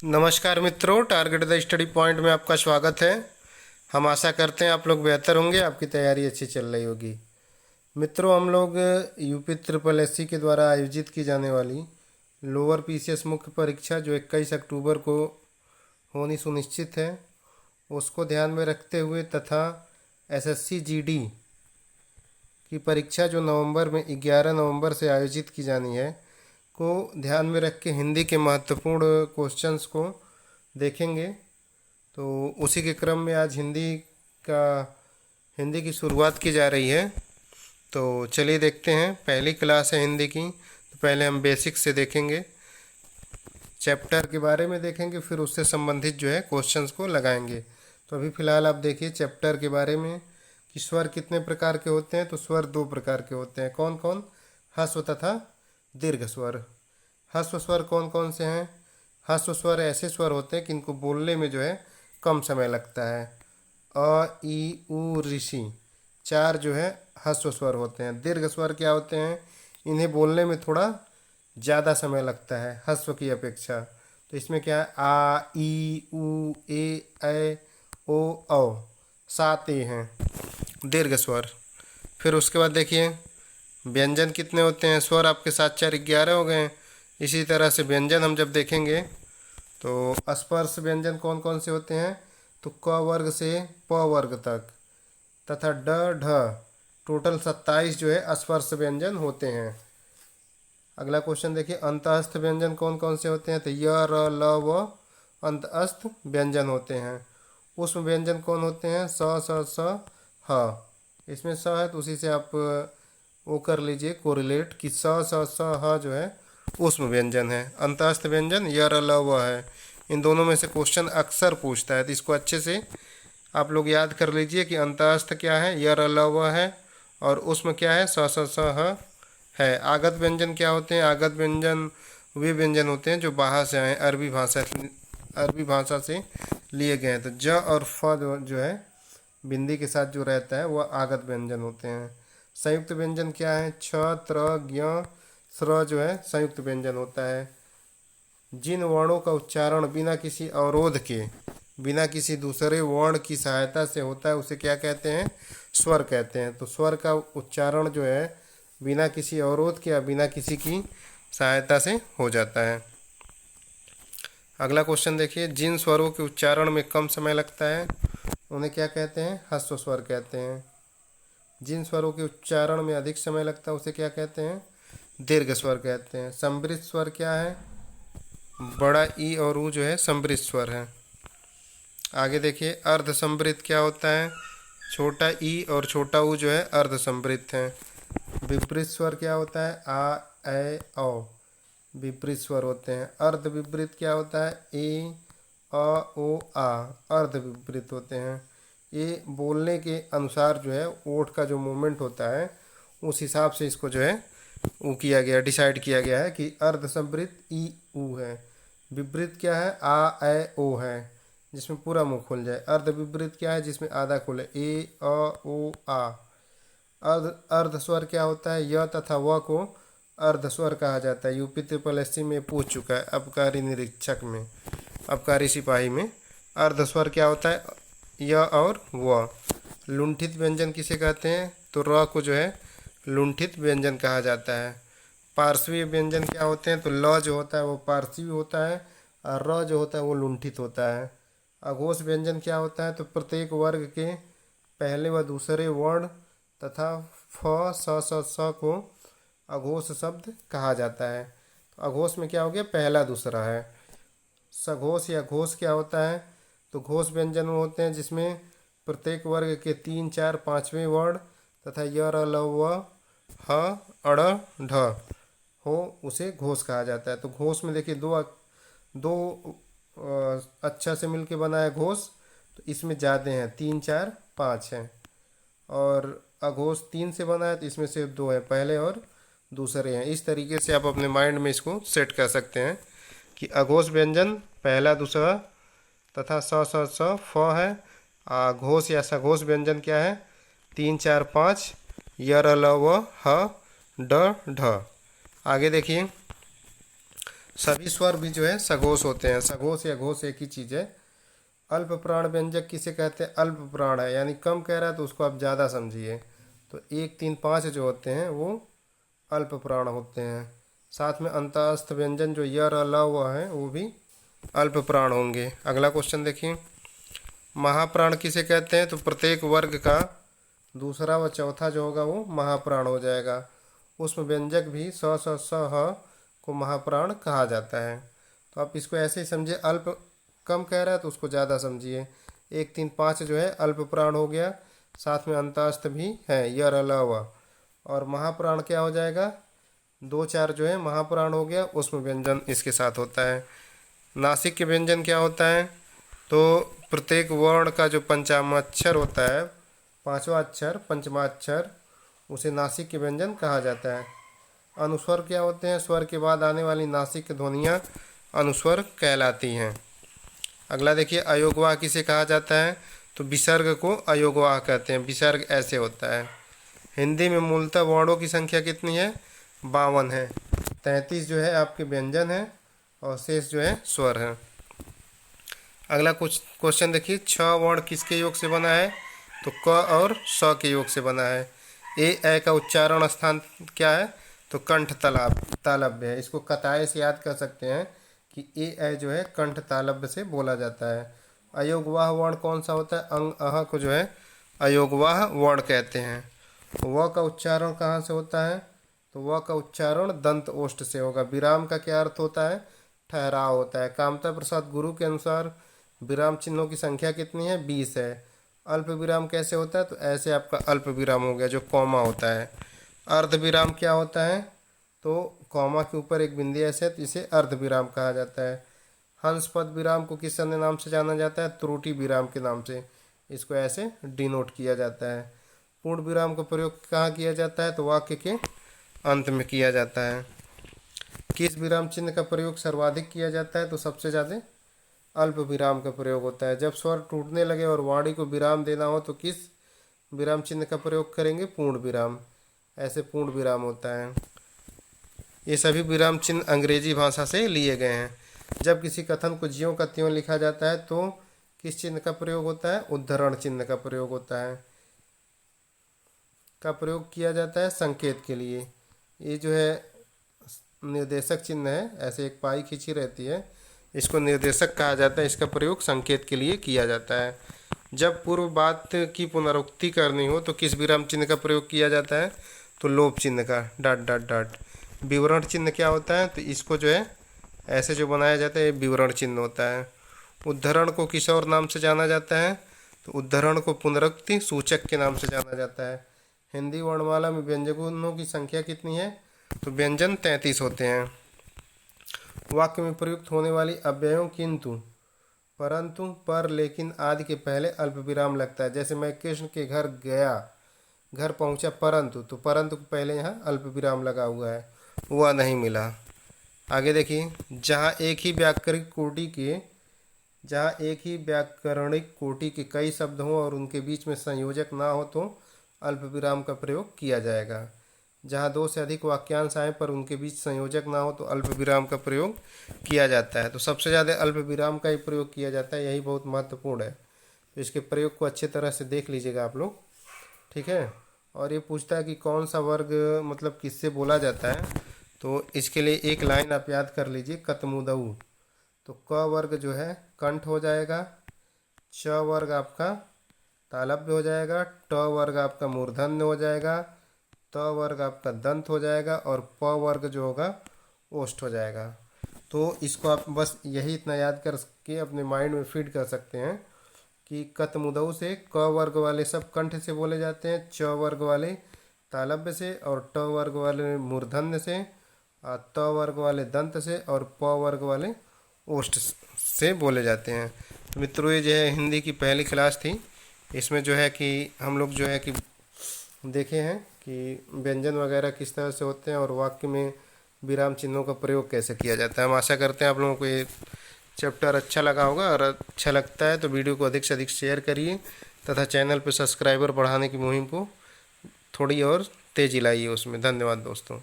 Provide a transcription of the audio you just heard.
नमस्कार मित्रों, target the study point में आपका स्वागत है। हम आशा करते हैं आप लोग बेहतर होंगे, आपकी तैयारी अच्छी चल रही होगी। मित्रों, हम लोग यूपी ट्रिपल एससी के द्वारा आयोजित की जाने वाली लोअर पीसीएस मुख्य परीक्षा जो 21 अक्टूबर को होनी सुनिश्चित है, उसको ध्यान में रखते हुए तथा एसएससी जीडी की परीक्षा जो नवंबर में 11 नवंबर से आयोजित की जानी है को ध्यान में रख के हिंदी के महत्वपूर्ण क्वेश्चंस को देखेंगे। तो उसी के क्रम में आज हिंदी की शुरुआत की जा रही है। तो चलिए देखते हैं। पहली क्लास है हिंदी की, तो पहले हम बेसिक से देखेंगे, चैप्टर के बारे में देखेंगे, फिर उससे संबंधित जो है क्वेश्चंस को लगाएंगे। तो अभी फ़िलहाल आप देखिए चैप्टर के बारे में कि स्वर कितने प्रकार के होते हैं। तो स्वर दो प्रकार के होते हैं। कौन कौन? ह्रस्व तथा दीर्घ स्वर। ह्रस्व स्वर कौन कौन से हैं? ह्रस्व स्वर ऐसे स्वर होते हैं कि इनको बोलने में जो है कम समय लगता है। अ, ई, उ, ऋषि, चार जो है ह्रस्व स्वर होते हैं। दीर्घ स्वर क्या होते हैं? इन्हें बोलने में थोड़ा ज़्यादा समय लगता है ह्रस्व की अपेक्षा। तो इसमें क्या है? आ, ई, उ, ए, ओ, औ, सात ए हैं दीर्घ स्वर। फिर उसके बाद देखिए व्यंजन कितने होते हैं। स्वर आपके साथ 4 11 हो गए। इसी तरह से व्यंजन हम जब देखेंगे तो स्पर्श व्यंजन कौन कौन से होते हैं? तो क वर्ग से प वर्ग तक तथा ड ढ, टोटल 27 जो है स्पर्श व्यंजन होते हैं। अगला क्वेश्चन देखिए, अंतःस्थ व्यंजन कौन कौन से होते हैं? तो य, र, ल, व अंतःस्थ व्यंजन होते हैं। उष्म व्यंजन कौन होते हैं? स, स, स, ह। इसमें स है तो उसी से आप वो कर लीजिए कोरिलेट कि स, स, स, ह जो है उष्म व्यंजन है। अंतःस्थ व्यंजन य, र, ल, व है। इन दोनों में से क्वेश्चन अक्सर पूछता है, तो इसको अच्छे से आप लोग याद कर लीजिए कि अंतःस्थ क्या है? य, र, ल, व है। और उष्म क्या है? स, स, स, ह है। आगत व्यंजन क्या होते हैं? आगत व्यंजन वे व्यंजन होते हैं जो बाहर से आए, अरबी भाषा से लिए गए हैं। तो ज और फ जो है बिंदी के साथ जो रहता है वह आगत व्यंजन होते हैं। संयुक्त व्यंजन क्या है? छ, त्र, ज्ञ, स्र जो है संयुक्त व्यंजन होता है। जिन वर्णों का उच्चारण बिना किसी अवरोध के, बिना किसी दूसरे वर्ण की सहायता से होता है उसे क्या कहते हैं? स्वर कहते हैं। तो स्वर का उच्चारण जो है बिना किसी अवरोध के या बिना किसी की सहायता से हो जाता है। अगला क्वेश्चन देखिए, जिन स्वरों के उच्चारण में कम समय लगता है उन्हें क्या कहते हैं? ह्रस्व स्वर कहते हैं। जिन स्वरों के उच्चारण में अधिक समय लगता है उसे क्या कहते हैं? दीर्घ स्वर कहते हैं। संवृत स्वर क्या है? बड़ा ई और ऊ जो है संवृत स्वर है। आगे देखिए, अर्ध संवृत क्या होता है? छोटा ई और छोटा ऊ जो है अर्ध संवृत है। विपरीत स्वर क्या होता है? आ, ए, औ, विपरीत स्वर होते हैं। अर्ध विपरीत क्या होता है? ए, अ, ओ, आ, अर्ध विपरीत होते हैं। ये बोलने के अनुसार जो है ओठ का जो मूवमेंट होता है उस हिसाब से इसको जो है वो किया गया, डिसाइड किया गया है कि अर्ध संवृत ई, ऊ है। विपरीत क्या है? आ, ए, ओ है जिसमें पूरा मुंह खुल जाए। अर्ध विपरीत क्या है? जिसमें आधा खुले। ए, अ, ओ, आ। अर्ध स्वर क्या होता है? य तथा व को अर्ध स्वर कहा जाता है। यूपी ट्रिपल एससी में पूछ चुका है, आबकारी निरीक्षक में, आबकारी सिपाही में। अर्ध स्वर क्या होता है? य और व। लुंठित व्यंजन किसे कहते हैं? तो र को जो है लुंठित व्यंजन कहा जाता है। पार्श्वीय व्यंजन क्या होते हैं? तो ल जो होता है वो पार्श्वी होता है और र जो होता है वो लुंठित होता है। अघोष व्यंजन क्या होता है? तो प्रत्येक वर्ग के पहले व दूसरे वर्ण तथा फ, स, स, स को अघोष शब्द कहा जाता है। तो अघोष में क्या हो गया? पहला दूसरा है। सघोष या घोष क्या होता है? तो घोष व्यंजन वो होते हैं जिसमें प्रत्येक वर्ग के 3, 4, 5वें वर्ण तथा य, र, ल, व, ह, अड़, ढ हो उसे घोष कहा जाता है। तो घोष में देखिए दो अच्छा से मिलके बना है घोष, तो इसमें ज़्यादा हैं, 3, 4, 5 हैं। और अघोष 3 से बना है तो इसमें सिर्फ 2 है, पहले और दूसरे हैं। इस तरीके से आप अपने माइंड में इसको सेट कर सकते हैं कि अघोष व्यंजन पहला दूसरा तथा स, स, स, फ है। घोष या सघोष व्यंजन क्या है? 3, 4, 5 य, र, ल, व, ह, ड, ढ। आगे देखिए, सभी स्वर भी जो है सघोष होते हैं। सघोष या घोष एक ही चीज़ है। अल्प प्राण व्यंजक किसे कहते हैं? अल्प प्राण है, यानी कम कह रहा है तो उसको आप ज़्यादा समझिए। तो 1, 3, 5 जो होते हैं वो अल्प प्राण होते हैं। साथ में अंतःस्थ व्यंजन जो य र ल हुआ है वो भी अल्प प्राण होंगे। अगला क्वेश्चन देखिए, महाप्राण किसे कहते हैं? तो प्रत्येक वर्ग का दूसरा व चौथा जो होगा वो महाप्राण हो जाएगा। उसमें व्यंजक भी स स स ह को महाप्राण कहा जाता है। तो आप इसको ऐसे ही समझिए, अल्प कम कह रहा है तो उसको ज़्यादा समझिए। 1, 3, 5 जो है अल्प प्राण हो गया, साथ में अंतःस्थ भी है य र ल व। और महाप्राण क्या हो जाएगा? 2, 4 जो है महाप्राण हो गया, उसमें व्यंजन इसके साथ होता है। नासिक के व्यंजन क्या होता है? तो प्रत्येक वर्ण का जो पंचमाक्षर होता है, पांचवा अक्षर पंचमा अक्षर, उसे नासिक के व्यंजन कहा जाता है। अनुस्वर क्या होते हैं? स्वर के बाद आने वाली नासिक की ध्वनियाँ अनुस्वर कहलाती हैं। अगला देखिए, अयोगवाह किसे कहा जाता है? तो विसर्ग को अयोगवाह कहते हैं। विसर्ग ऐसे होता है। हिंदी में मूलतः वर्णों की संख्या कितनी है? 52 है। 33 जो है आपके व्यंजन है और शेष जो है स्वर है। अगला कुछ क्वेश्चन देखिए, 6 वर्ण किसके योग से बना है? तो क और स के योग से बना है। ए का उच्चारण स्थान क्या है? तो कंठ तालव्य है। इसको कताए से याद कर सकते हैं कि ए जो है कंठ तालव्य से बोला जाता है। अयोगवाह वर्ण कौन सा होता है? अंग अह को जो है अयोगवाह वर्ण कहते हैं। व का उच्चारण कहाँ से होता है? तो व का उच्चारण दंत ओष्ठ से होगा। विराम का क्या अर्थ होता है? ठहराव होता है। कामता प्रसाद गुरु के अनुसार विराम चिन्हों की संख्या कितनी है? 20 है। अल्प विराम कैसे होता है? तो ऐसे आपका अल्प विराम हो गया जो कॉमा होता है। अर्ध विराम क्या होता है? तो कॉमा के ऊपर एक बिंदी ऐसे है तो इसे अर्ध विराम कहा जाता है। हंस पद विराम को किस अन्य नाम से जाना जाता है? त्रुटि विराम के नाम से इसको ऐसे डिनोट किया जाता है। पूर्ण विराम का प्रयोग कहाँ किया जाता है? तो वाक्य के अंत में किया जाता है। किस विराम चिन्ह का प्रयोग सर्वाधिक किया जाता है? तो सबसे ज़्यादा अल्प विराम का प्रयोग होता है। जब स्वर टूटने लगे और वाणी को विराम देना हो तो किस विराम चिन्ह का प्रयोग करेंगे? पूर्ण विराम। ऐसे पूर्ण विराम होता है। ये सभी विराम चिन्ह अंग्रेजी भाषा से लिए गए हैं। जब किसी कथन को ज्यों का त्यों लिखा जाता है तो किस चिन्ह का प्रयोग होता है? उद्धरण चिन्ह का प्रयोग होता है। का प्रयोग किया जाता है संकेत के लिए। ये जो है निर्देशक चिन्ह है, ऐसे एक पाई खींची रहती है, इसको निर्देशक कहा जाता है। इसका प्रयोग संकेत के लिए किया जाता है। जब पूर्व बात की पुनरुक्ति करनी हो तो किस विराम चिन्ह का प्रयोग किया जाता है? तो लोप चिन्ह का, डॉट डॉट डॉट। विवरण चिन्ह क्या होता है? तो इसको जो है ऐसे जो बनाया जाता है ये विवरण चिन्ह होता है। उद्धरण को किस और नाम से जाना जाता है? तो उद्धरण को पुनरुक्ति सूचक के नाम से जाना जाता है। हिंदी वर्णमाला में व्यंजनों की संख्या कितनी है? तो व्यंजन 33 होते हैं। वाक्य में प्रयुक्त होने वाली अव्ययों किंतु, परंतु, पर, लेकिन आदि के पहले अल्प विराम लगता है। जैसे मैं कृष्ण के घर गया, घर पहुंचा परंतु, तो परंतु को पहले यहाँ अल्प विराम लगा हुआ है, वह नहीं मिला। आगे देखिए, जहाँ एक ही व्याकरणिक कोटि के कई शब्द हों और उनके बीच में संयोजक ना हो तो अल्प विराम का प्रयोग किया जाएगा। जहाँ 2 से अधिक वाक्यांश आए पर उनके बीच संयोजक ना हो तो अल्प विराम का प्रयोग किया जाता है। तो सबसे ज़्यादा अल्प विराम का ही प्रयोग किया जाता है, यही बहुत महत्वपूर्ण है। तो इसके प्रयोग को अच्छे तरह से देख लीजिएगा आप लोग, ठीक है। और ये पूछता है कि कौन सा वर्ग मतलब किससे बोला जाता है, तो इसके लिए एक लाइन आप याद कर लीजिए, कतमुदऊ। तो क वर्ग जो है कंठ हो जाएगा, च वर्ग आपका तालव्य हो जाएगा, ट वर्ग आपका मूर्धन्य हो जाएगा, त वर्ग आपका दंत हो जाएगा और प वर्ग जो होगा ओष्ठ हो जाएगा। तो इसको आप बस यही इतना याद कर के अपने माइंड में फीड कर सकते हैं कि कतमुदऊ से क वर्ग वाले सब कंठ से बोले जाते हैं, च वर्ग वाले तालव्य से और ट वर्ग वाले मूर्धन्य से, त वर्ग वाले दंत से और प वर्ग वाले ओष्ठ से बोले जाते हैं। तो मित्रों, ये जो है हिंदी की पहली क्लास थी। इसमें जो है कि हम लोग जो है कि देखे हैं कि व्यंजन वगैरह किस तरह से होते हैं और वाक्य में विराम चिन्हों का प्रयोग कैसे किया जाता है। हम आशा करते हैं आप लोगों को ये चैप्टर अच्छा लगा होगा, और अच्छा लगता है तो वीडियो को अधिक से अधिक शेयर करिए तथा चैनल पर सब्सक्राइबर बढ़ाने की मुहिम को थोड़ी और तेज़ी लाइए उसमें। धन्यवाद दोस्तों।